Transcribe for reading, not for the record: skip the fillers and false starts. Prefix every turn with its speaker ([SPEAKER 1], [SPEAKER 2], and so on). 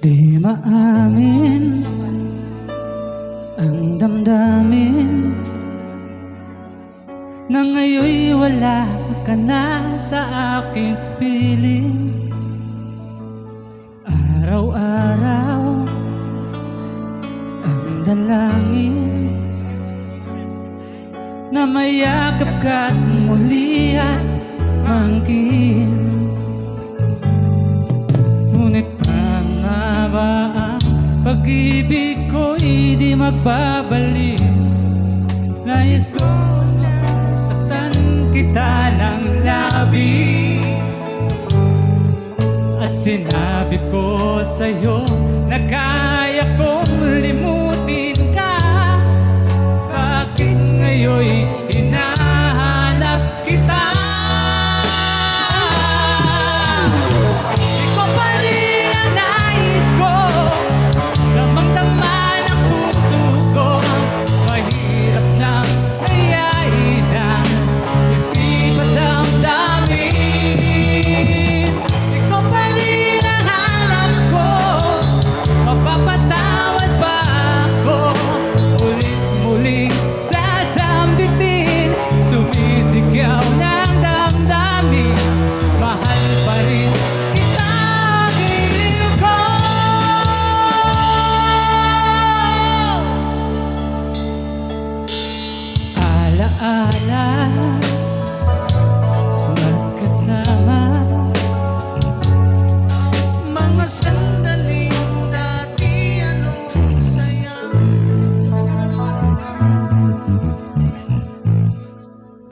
[SPEAKER 1] Di maamin ang damdamin na ngayon'y wala ka na sa aking piling. Araw-araw ang dalangin na mayakap ka't muli at mangkin. Ngunit tama ba ang pag-ibig ko'y di magbabalik? Nais ko na saktan kita ng labis, at sinabi ko sa'yo na kaya kong limutin ka. Bakit ngayon'y